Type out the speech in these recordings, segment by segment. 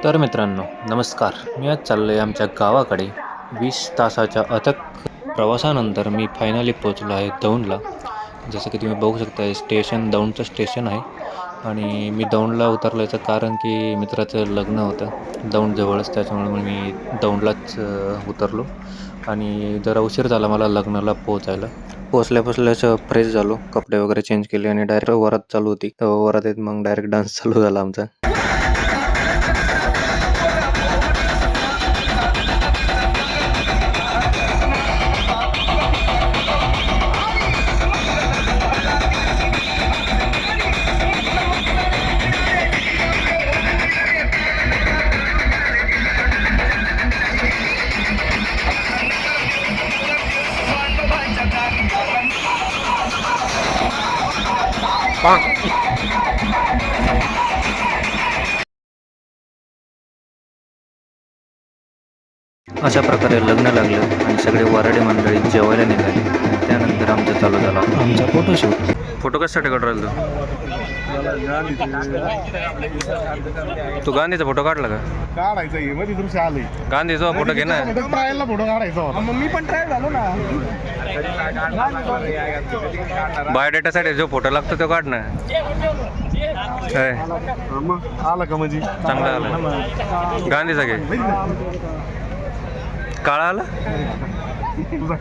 तर मित्रांनो नमस्कार. मी आज चाललो आहे आमच्या गावाकडे. 20 तासाच्या अथक प्रवासानंतर मी फायनली पोहोचलो आहे दौंडला. जसं की तुम्ही बघू शकता स्टेशन दौंडचं स्टेशन आहे आणि मी दौंडला उतरलो याचं कारण की मित्राचं लग्न होतं दौंडजवळच, त्याच्यामुळे मग मी दौंडलाच उतरलो आणि जरा उशीर झाला मला लग्नाला पोहोचायला. पोचल्याच फ्रेश झालो, कपडे वगैरे चेंज केले आणि डायरेक्ट वरात चालू होती. तर वरात येत मग डायरेक्ट डान्स चालू झाला आमचा. अशा प्रकारे लग्न लागलं आणि सगळे वराडे मंडळी जेवायला निघाले आणि त्यानंतर आमचं चालू झाला आमचा फोटोशूट. फोटो कशासाठी काढून राहिला तू गांधीचा फोटो काढला का? काढायचा मध्ये दृश्य आले गांधीचा फोटो घे ना. ट्रायलला फोटो काढायचा मग मी पण ट्रायल झालो ना. बायोडेटासाठी जो फोटो लागतो तो काढ ना. आला का म्हणजे चांगला आला. गांधीचा घे. काळा आला तुझा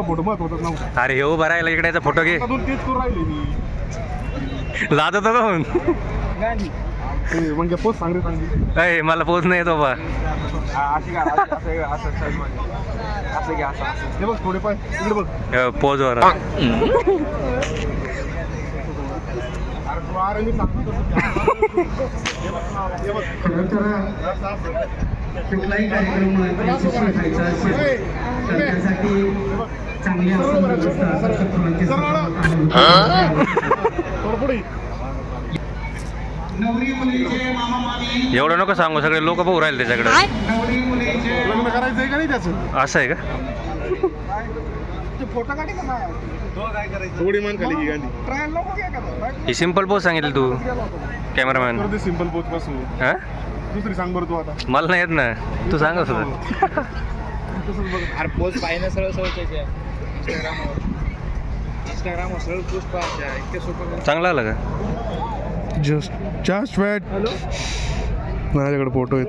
फोटो मत होत नव्हता. अरे हे उभा राहिला इकडे फोटो घे. तेच करून राहिले मी लाद होतो का म्हणून म्हणजे पोच सांगते सांगते अय मला पोच नाही येतो बा. हे बघ थोडे पाय इकडे बघ पोजवर कुठलाही कार्यक्रम यशस्वी व्हायचा असेल तर त्यासाठी चांगली आसन व्यवस्था एवढं नको सांगू, सगळे लोक बघू राहिले त्याच्याकडे. लग्न करायचंय का नाही त्याचं? असं आहे का? फोटो काढी का थोडी मान खाली की गांधी. ही सिंपल पोज सांगितली तू कॅमेरामॅन. सिंपल पोच पासून हा दुसरी सांग बरं तू आता. मला नाही येत ना, तू सांगत होता. अरे पोस्ट पाहिजे सरळ सरळ त्याच्या इंस्टाग्रामवर सरळ पोस्ट पाहायच्या इतके सोपं. चांगला आला का? जस्ट वेट माझ्याकडे फोटो आहेत.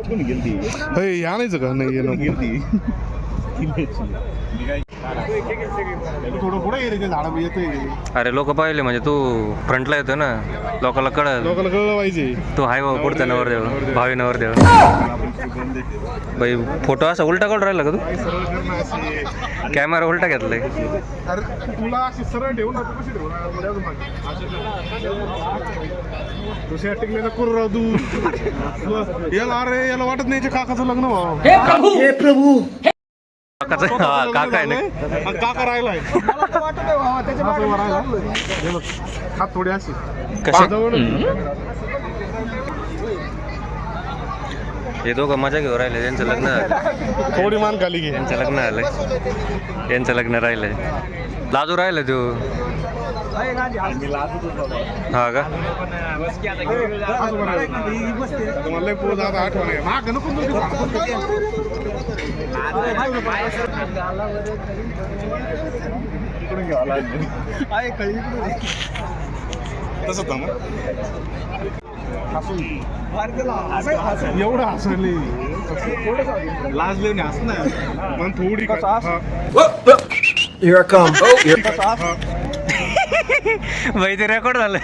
हे या नाहीच का? नाही येणं थोडं पुढे गेले ते झाड येतोय. अरे लोक पाहिले म्हणजे तू फ्रंटला येतो ना, लोकांना कळलं पाहिजे तू हाय बाबा पुढचा नवरदेव, भावी नवरदेव. बाई फोटो असा उलटा काढून राहिला का तू? कॅमेरा उलटा घेतलाय. अरे तुला अशी सरळ ठेवून कशी ठेवणार? तुझ्या टिकलेला कुर्रा तू याला. अरे याला वाटत नाही काकाचं लग्न व्हावं. काका आहे ना, काका राहिलाय हात थोडे असे हे दोघं मजा घेऊन राहिले. त्यांचं लग्न झालं. थोडी मान खाली घे. यांचं लग्न झालंय, यांचं लग्न राहिलंय. लाजू राहिलं तू. हा का? मला पोज आता आठवण आहे माग नको तसं मग एवढं हसले लाजले नाही असं नाही पण थोडी बाई ते रेकॉर्ड झालं.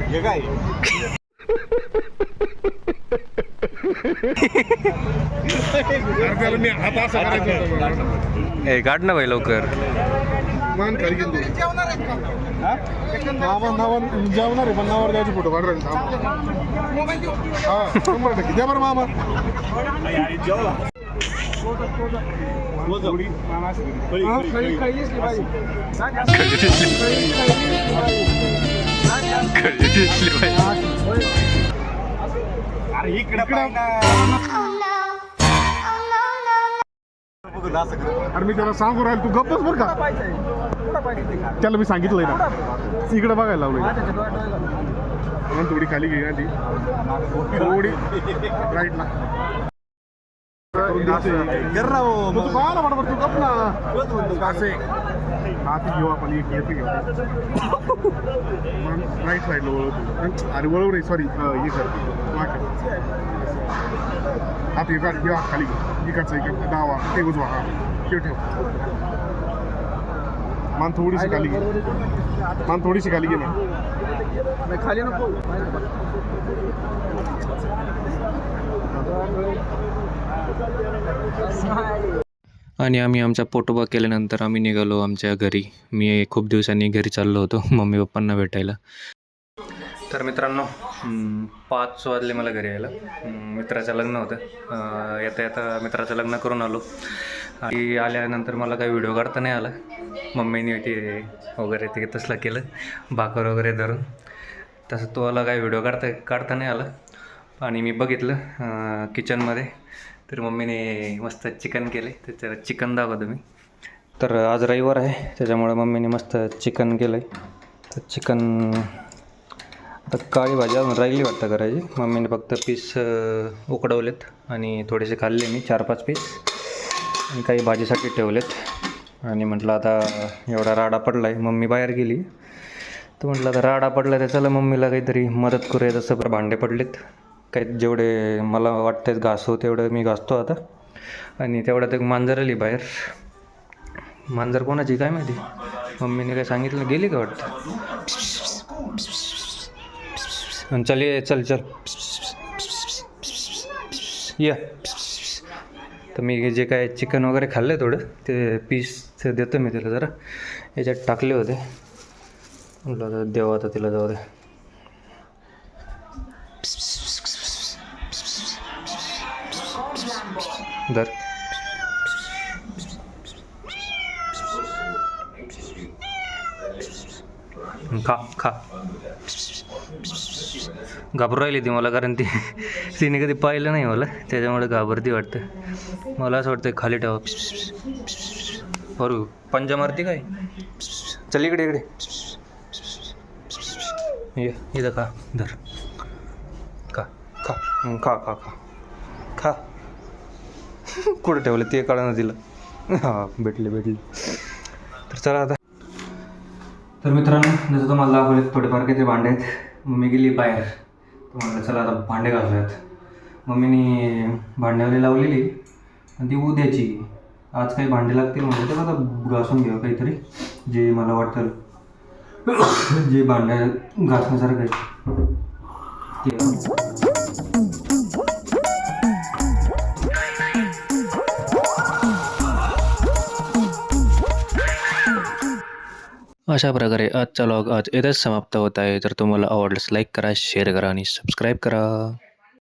हे काय मी हात असं करायचं. ए काढ ना बाई लवकर. मान खाली गेली जेवणार आहे पण नावावर द्यायचे फोटो काढ राहिले. हा 100% द्या बरं मामा. अरे मी त्याला सांगू राहील तू गप्पच बरं का. त्याला मी सांगितलंय ना इकडे बघायला लावलंय. मग थोडी खाली घे आधी थोडी राईटला तू पाहा बरोबर तू गप ना असे हा ती घेऊ आपण एक येते घेऊ राईट साईडला वळवतो. अरे वळव रे सॉरी हे कर हात हे काढ घ्या खाली इकडचा इकडं डावा ते उजवा हा ठेव ठेव. मान थोडीशी खाली घे मान थोडीशी खाली घे ना खाली नको. आणि आम्ही आमचा पोटोबा केल्यानंतर आम्ही निघालो आमच्या घरी. मी खूप दिवसांनी घरी चाललो होतो मम्मी पप्पांना भेटायला. तर मित्रांनो 5 वाजले मला घरी यायला. मित्राचं लग्न होतं. येता येता मित्राचं लग्न करून आलो. आणि आल्यानंतर मला काही व्हिडिओ काढता नाही आला. मम्मीने ते वगैरे ते तसलं केलं भाकर वगैरे धरून. तसं तोला काही व्हिडिओ काढता नाही आला. आणि मी बघितलं किचनमध्ये तर मम्मीने मस्त चिकन केले. त्याचं चिकन दाखवतो मी. तर आज रविवार आहे त्याच्यामुळे मम्मीने मस्त चिकन केलं आहे. तर चिकन आता काळी भाजी अजून राहिली वाटतं करायची. मम्मीने फक्त पीस उकडवलेत आणि थोडेसे खाल्ले मी 4-5 पीस आणि काही भाजीसाठी ठेवलेत. आणि म्हटलं आता एवढा राडा पडला आहे मम्मी बाहेर गेली तर म्हटलं आता राडा पडला तर चला मम्मीला काहीतरी मदत करूया. तसं भांडे पडलेत काही जेवढे मला वाटतं घासो तेवढं मी घासतो आता. आणि तेवढ्यात एक मांजर आली बाहेर. मांजर कोणाची काय माहिती मम्मीने काय सांगितलं गेली का वाटतं. चल ये चल चल या. तर मी जे काय चिकन वगैरे खाल्लं थोडं ते पीस देतो मी तिला जरा. याच्यात टाकले होते म्हटलं देवा आता तिला जाऊ दे. दर खा खा. घाबरू राहिली ती मला कारण तिने कधी पाहिलं नाही मला त्याच्यामुळे घाबरती वाटतं. मला असं वाटतं खाली ठेवा. बरू पंजा मारती काय. चल इकडे इकडे ये इथं खा धर खा खा खा खा खा खा. कुठं ठेवलं ते कळलं ना तिला. हां भेटले. तर चला आता. तर मित्रांनो जसं तुम्हाला दाखवले थोडेफार काही ते भांडे आहेत. मम्मी गेली बाहेर तर म्हटलं चला आता भांडे घासूयात. मम्मीने भांड्यावाली लावलेली आणि ती उद्याची. आज काही भांडे लागतील म्हणजे तर आता घासून घ्यावं काहीतरी जे मला वाटतं जे भांड्या घासण्यासारखं आहे ते. अशा प्रकारे आजचा व्लॉग आज इथेच समाप्त होत आहे. तर तुम्हाला आवडल्यास लाईक करा, शेअर करा आणि सबस्क्राईब करा.